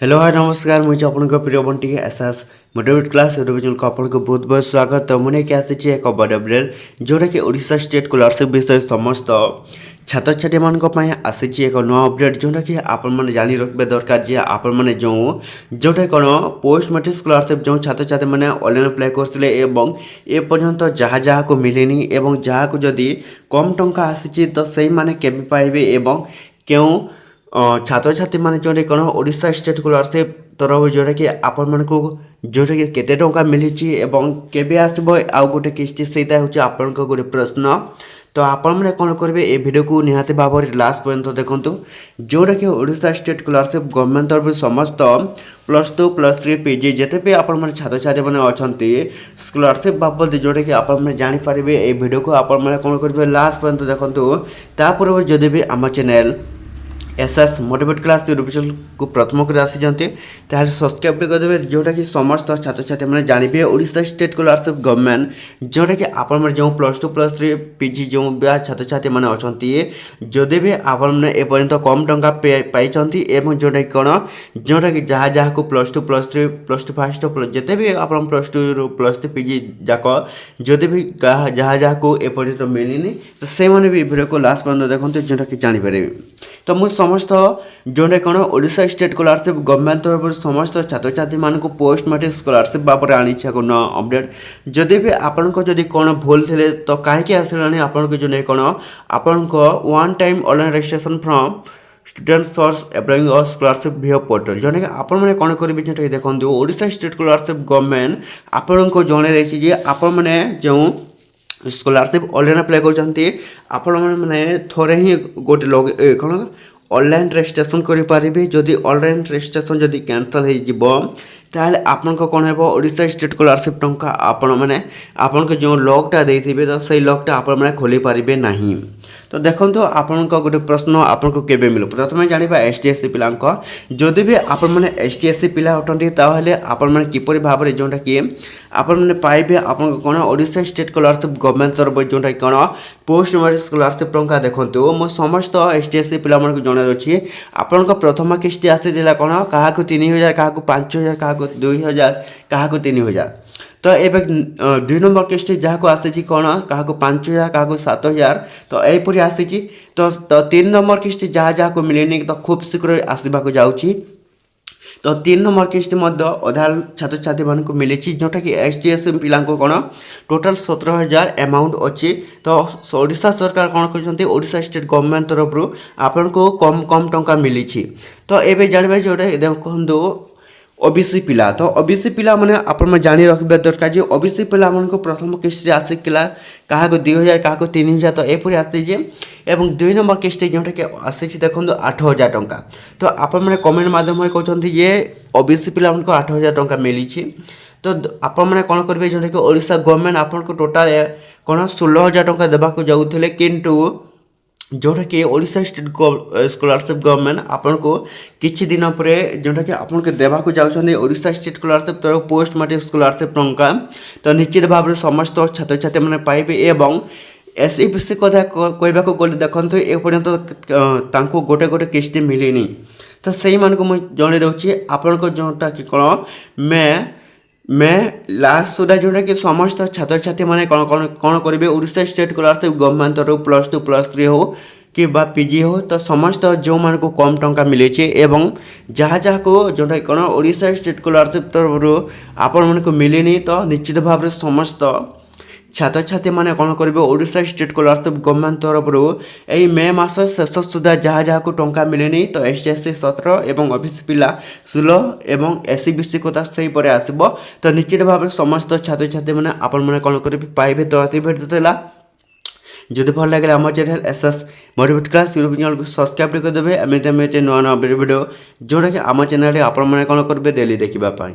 Hello hi नमस्कार मुझे आपन प्रिय Bunty SS motivate class YouTube channel को आपन को बहुत बहुत स्वागत। तो मुझे क्या आसी एक बड़ अपडेट जोटा कि ओडिशा स्टेट स्कॉलरशिप विषय समस्त छात्र छात्री मान आसी एक नुआ अपडेट जोटा कि आपण मैंने जानी रखिए दरकार जे आपण मैंने जो जोटा कौन पोस्ट मैट्रिक स्कॉलरशिप जो छात्र छात्री मैंने ऑनलाइन अप्लाई करते ए पर्यंत जहाँ जहाँ को मिलेनी एवं जहाँ को जदि कम टंका आसी तो सही माने केबे पाइबे एवं क्यों छात्र छात्री मैंने जो कौन ओडिशा स्टेट स्कॉलरशिप तरफ जोटा कि आपण मानक जोटा कि केते टंका मिली एवं केबे आसबो आउ गोटे किस्ती सेटा होची आपण को गोटे प्रश्न। तो आपण मैंने कौन करेंगे ए वीडियो को निहाती भाव में लास्ट पर्यंत देखूँ जोटा कि ओडिशा स्टेट स्कॉलरशिप गवर्नमेंट तरफ समस्त +2 +3 पीजी जिते भी आपण छात्र छात्री मैंने अच्छा स्कॉलरशिप बाबद जोटा कि आप जानीपारे ए वीडियो को आपण मैंने कौन करेंगे लास्ट पर्यंत देखूँ तापर जदि भी आम channel SS motivate class YouTube channel को प्रथम कर आसी सब्सक्राइब करदे जोटा कि समस्त छात्र छात्री मैंने जानवे ओडिशा स्टेट स्कॉलरशिप गवर्नमेंट जोटा कि आप जो +2 +3 पीजी जो छात्र छात्री मैंने अच्छा जदि भी आपने एपर्यंत कम टंका पाई जोटा कि कौन जोटा कि जहाँ जहाँ को +2 +3 +2 फास्ट जिते भी आप +2 +3 पीजी जाक जदि भी जहाँ जहाँ को एपर्यंत मिलनी तो से भी वीडियो को लास्ट पर्यंत देखते जोटा कि जानीपारे। तो मुझे समस्त जोटा कौन ओडिशा स्टेट स्कॉलरशिप गवर्नमेंट तरफ समस्त छात्र छात्री मानक पोस्ट मैट्रिक स्कॉलरशिप बाबद आनी न अपडेट जदि भी आपण को जदि कौन भूल थे तो कहीं आसलानी आपण को जो कौन आपण को one time online registration from student for applying a scholarship भिओ पोर्टल जोटा कि आपण मैंने कौन करेंगे जोटा कि देखो ओडिशा स्टेट स्कॉलरशिप गवर्नमेंट आपण को जन आपण मैंने जो स्कॉलरशिप ऑनलाइन अप्लाई कर थोड़े ही गोटे लग कौन ऑनलाइन रजिस्ट्रेशन करेंगे जदि ऑनलाइन रजिस्ट्रेशन जदि कैंसल हो ताहले आपन को कौन हो ओडिशा स्टेट स्कॉलरशिप टंका आपण मैंने आपन को जो लॉकटा देथिबे तो सही लॉकटा आपण मैंने खोली पारिबे नहीं। तो देखो आपण गोटे प्रश्न आपन को केबे मिलो प्रथम जानिबा एसटीएससी पिला जदि भी आपण मैंने एसटीएससी पिला अटंती ताहले आपण मैंने किपरि भाव में जोटा कि आपण मैंने पाइबे आपन कौन ओडिशा स्टेट स्कॉलरशिप गवर्नमेंट तरफ जोटा कौन पोस्ट मैट्रिक स्कॉलरशिप टंका देखो मो समस्त एसटीएससी पिला मन को जणार अछि आपण को प्रथम किस्ती आसीला कौन क्या 3000 क्या 5000 क्या 2000 क्या 3000 तो एबे 2 नंबर किस्ती जहाँ को आसी कौन क्या 5000 क्या 7000 तो यहपरी आसी तो 3 नंबर किस्ती जहाँ जहाँ को मिलेनी तो खूब शीघ्र आसवा जाऊँगी। तो 3 नंबर किस्ती अधा छात्र छात्री मान को मिली जोटा कि एसटीएससी पिला कौन टोटाल 17,000 अमाउंट अच्छी। तो ओडिशा सरकार कौन कहते ओडिशा स्टेट गवर्नमेंट तरफ आपन को कम कम टंका मिली। तो ये जानवा जोटा देखो ओबीसी पिला तो ओबीसी पिला माने आपण में जानी रखिबे दरकार जे ओबीसी पिला मन को प्रथम किस्ती आसिकला क्या 2000 क्या 3000 तो यहपरी आसी एवं 2 नंबर किस्ती जोटा कि आसी देखो 8,000 टंका। तो आपण मैंने कमेंट माध्यम कहते ये ओबीसी पिला मन को 8,000 टंका मिली। तो आपण मैंने कौन करेंगे जोटा कि ओडिशा गवर्नमेंट आपन को टोटाल कौन 16,000 टंका देवाक जाऊे किंतु जोटा कि ओडिशा स्टेट स्कॉलरशिप गवर्नमेंट आपन को किछि दिन पर जोटा कि आपन को देवाक जाउछन ओडिशा स्टेट स्कॉलरशिप तरफ पोस्ट मैट्रिक स्कॉलरशिप टंका तो निश्चित भाव में समस्त छात्र छात्री मैंने पाइबे एवं एसईबीसी कथा कहवा गले देखते ए पर्यंत गोटे गोटे किस्ती मिलनी। तो से मुझे जन दूसरी आपण को जोटा कि कौन मैं लास्ट सुधा जोटा कि समस्त छात्र छात्री मैंने कौन कौन कौन करेंगे ओडिशा स्टेट स्कॉलरशिप गवर्नमेंट तरफ +2 +3 हो कि पीजी हो तो समस्त जो मान को कम टंका मिले एवं जहाँ जहाँ को जोटा कौन ओडिशा स्टेट स्कॉलरशिप तरफ आपण मन को मिलनी तो निश्चित भाव में समस्त छात्र छात्री मैंने कौन करेंगे ओडिशा स्टेट स्कॉलरशिप गवर्नमेंट तरफ यही मे मास शेष सुधा जहाँ जहाँ को टंका मिलेनी तो एसटीएससी 17 एवं ओबीसी पिला 16 एवं एसईबीसी कथा से आसब। तो निश्चित भाव में समस्त छात्र छात्री मैंने आपण मैंने कौन करेंगे पाइबे। तो अति भेटा जदि भल लगे आम channel SS motivate class YouTube channel को सब्सक्राइब करदे एमती नुआ नुआ वीडियो जोटा कि आम चैनल आपण मैंने कौन करेंगे डेली देखा।